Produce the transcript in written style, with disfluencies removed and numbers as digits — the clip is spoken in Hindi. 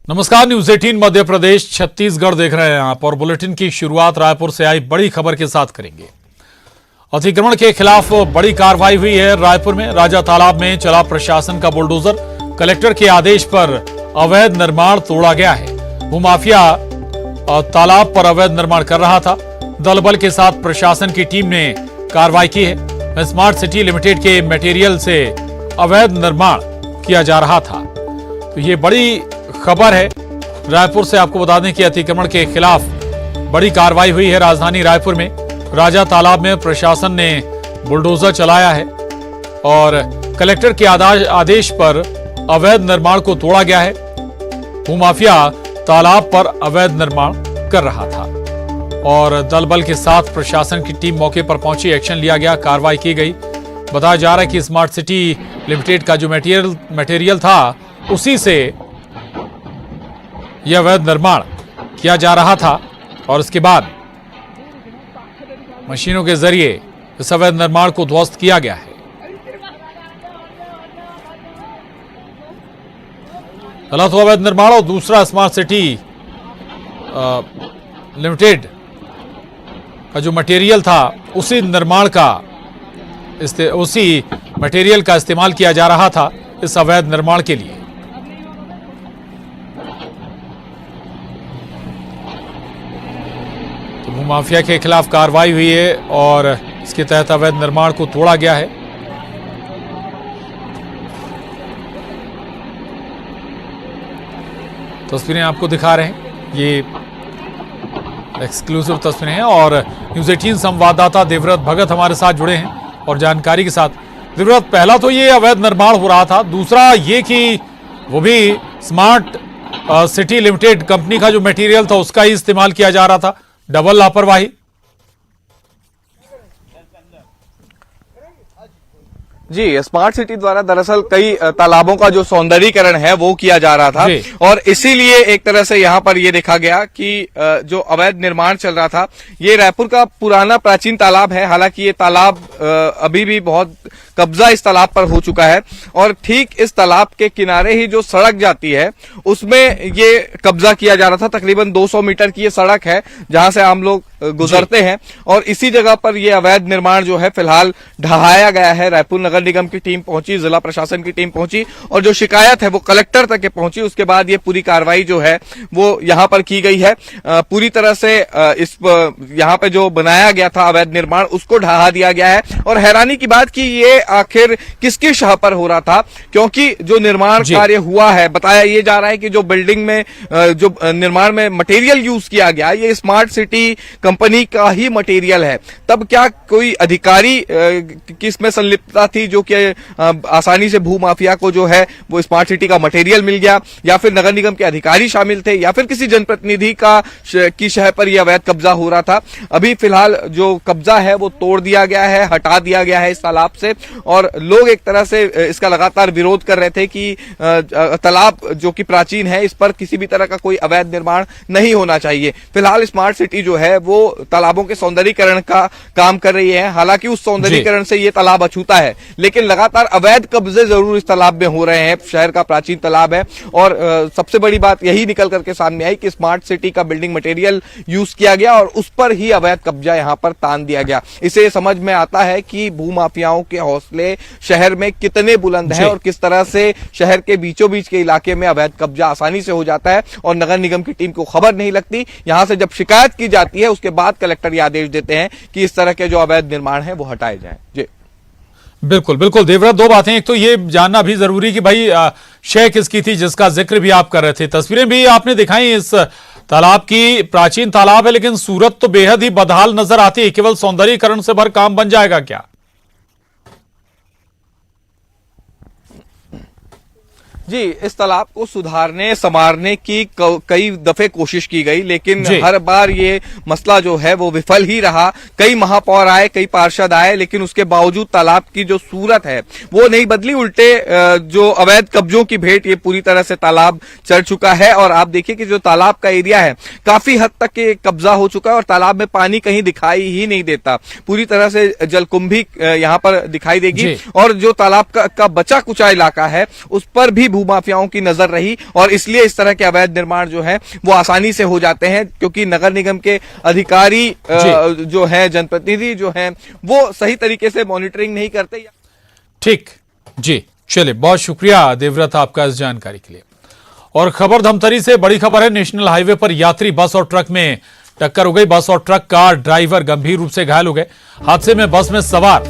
नमस्कार, न्यूज 18 मध्य प्रदेश छत्तीसगढ़ देख रहे हैं आप और बुलेटिन की शुरुआत रायपुर से आई बड़ी खबर के साथ करेंगे। अतिक्रमण के खिलाफ बड़ी कार्रवाई हुई है। रायपुर में राजा तालाब में चला प्रशासन का बुलडोजर। कलेक्टर के आदेश पर अवैध निर्माण तोड़ा गया है। भूमाफिया तालाब पर अवैध निर्माण कर रहा था। दल बल के साथ प्रशासन की टीम ने कार्रवाई की है। स्मार्ट सिटी लिमिटेड के मटेरियल से अवैध निर्माण किया जा रहा था। तो ये बड़ी खबर है। रायपुर से आपको बता दें कि अतिक्रमण के खिलाफ बड़ी कार्रवाई हुई है। राजधानी रायपुर में राजा तालाब में प्रशासन ने बुलडोजर चलाया है और कलेक्टर के आदेश पर अवैध निर्माण को तोड़ा गया है। भूमाफिया तालाब पर अवैध निर्माण कर रहा था और दल बल के साथ प्रशासन की टीम मौके पर पहुंची। एक्शन लिया गया, कार्रवाई की गई। बताया जा रहा है कि स्मार्ट सिटी लिमिटेड का जो मटेरियल था उसी से यह अवैध निर्माण किया जा रहा था और इसके बाद मशीनों के जरिए इस अवैध निर्माण को ध्वस्त किया गया है। पहला तो अवैध निर्माण और दूसरा स्मार्ट सिटी लिमिटेड का जो मटेरियल था उसी निर्माण का उसी मटेरियल का इस्तेमाल किया जा रहा था इस अवैध निर्माण के लिए। भूमाफिया के खिलाफ कार्रवाई हुई है और इसके तहत अवैध निर्माण को तोड़ा गया है। तस्वीरें आपको दिखा रहे हैं, ये एक्सक्लूसिव तस्वीरें हैं और न्यूज 18 संवाददाता देवव्रत भगत हमारे साथ जुड़े हैं और जानकारी के साथ। देवव्रत, पहला तो ये अवैध निर्माण हो रहा था, दूसरा ये कि वो भी स्मार्ट सिटी लिमिटेड कंपनी का जो मटेरियल था उसका ही इस्तेमाल किया जा रहा था। डबल लापरवाही। जी, स्मार्ट सिटी द्वारा दरअसल कई तालाबों का जो सौंदर्यीकरण है वो किया जा रहा था और इसीलिए एक तरह से यहाँ पर ये देखा गया कि जो अवैध निर्माण चल रहा था, ये रायपुर का पुराना प्राचीन तालाब है। हालांकि ये तालाब अभी भी बहुत कब्जा इस तालाब पर हो चुका है और ठीक इस तालाब के किनारे ही जो सड़क जाती है उसमें ये कब्जा किया जा रहा था। तकरीबन 200 मीटर की ये सड़क है जहां से आम लोग गुजरते हैं और इसी जगह पर ये अवैध निर्माण जो है फिलहाल ढहाया गया है। रायपुर नगर निगम की टीम पहुंची, जिला प्रशासन की टीम पहुंची और जो शिकायत है वो कलेक्टर तक पहुंची। उसके बाद ये पूरी कार्रवाई जो है वो यहां पर की गई है। पूरी तरह से इस यहां पे जो बनाया गया था अवैध निर्माण उसको ढहा दिया गया है और हैरानी की बात कि ये आखिर किसकी शाह पर हो रहा था, क्योंकि जो निर्माण कार्य हुआ है बताया ये जा रहा है कि जो बिल्डिंग में जो निर्माण में मटेरियल यूज किया गया ये स्मार्ट सिटी कंपनी का ही मटेरियल है। तब क्या कोई अधिकारी किसमें संलिप्तता थी जो कि आसानी से भू माफिया को जो है वो स्मार्ट सिटी का मटेरियल मिल गया, या फिर नगर निगम के अधिकारी शामिल थे, या फिर किसी जनप्रतिनिधि की शह पर यह अवैध कब्जा हो रहा था। अभी फिलहाल जो कब्जा है वो तोड़ दिया गया है, हटा दिया गया है इस तालाब से और लोग एक तरह से इसका लगातार विरोध कर रहे थे कि तालाब जो कि प्राचीन है इस पर किसी भी तरह का कोई अवैध निर्माण नहीं होना चाहिए। फिलहाल स्मार्ट सिटी जो है वो तालाबों के सौंदर्यीकरण का काम कर रही है। हालांकि उस सौंदर्यीकरण से ये तालाब अछूता है, लेकिन लगातार अवैध कब्जे जरूर इस तालाब में हो रहे हैं। शहर का प्राचीन तालाब है और सबसे बड़ी बात यही निकल करके सामने आई कि स्मार्ट सिटी का बिल्डिंग मटेरियल यूज किया गया और उस पर ही अवैध कब्जा यहां पर तान दिया गया। इसे समझ में आता है कि भूमाफियाओं के हौसले शहर में कितने बुलंद हैं और किस तरह से शहर के बीचों बीच के इलाके में अवैध कब्जा आसानी से हो जाता है और नगर निगम की टीम को खबर नहीं लगती। यहां से जब शिकायत की जाती है उसके बाद कलेक्टर ये आदेश देते हैं कि इस तरह के जो अवैध निर्माण है वो हटाए जाएं। जी बिल्कुल बिल्कुल देवव्रत, दो बातें। एक तो ये जानना भी जरूरी कि भाई शय किसकी थी जिसका जिक्र भी आप कर रहे थे। तस्वीरें भी आपने दिखाई इस तालाब की, प्राचीन तालाब है लेकिन सूरत तो बेहद ही बदहाल नजर आती है। केवल सौंदर्यीकरण से भर काम बन जाएगा क्या? जी, इस तालाब को सुधारने संवारने की कई दफे कोशिश की गई, लेकिन हर बार ये मसला जो है वो विफल ही रहा। कई महापौर आए, कई पार्षद आए, लेकिन उसके बावजूद तालाब की जो सूरत है वो नहीं बदली। उल्टे जो अवैध कब्जों की भेंट ये पूरी तरह से तालाब चढ़ चुका है। और आप देखिए कि जो तालाब का एरिया है काफी हद तक ये कब्जा हो चुका है और तालाब में पानी कहीं दिखाई ही नहीं देता। पूरी तरह से जलकुंभी यहाँ पर दिखाई देगी और जो तालाब का बचा कुचा इलाका है उस पर भी भूमाफियाओं की नजर रही और इसलिए इस तरह के अवैध निर्माण जो है वो आसानी से हो जाते हैं, क्योंकि नगर निगम के अधिकारी जो है, जनप्रतिनिधि जो है, वो सही तरीके से मॉनिटरिंग नहीं करते। ठीक जी, चलिए बहुत शुक्रिया देवव्रत आपका इस जानकारी के लिए। और खबर धमतरी से बड़ी खबर है, नेशनल हाईवे पर यात्री बस और ट्रक में टक्कर हो गई। बस और ट्रक का ड्राइवर गंभीर रूप से घायल हो गए। हादसे में बस में सवार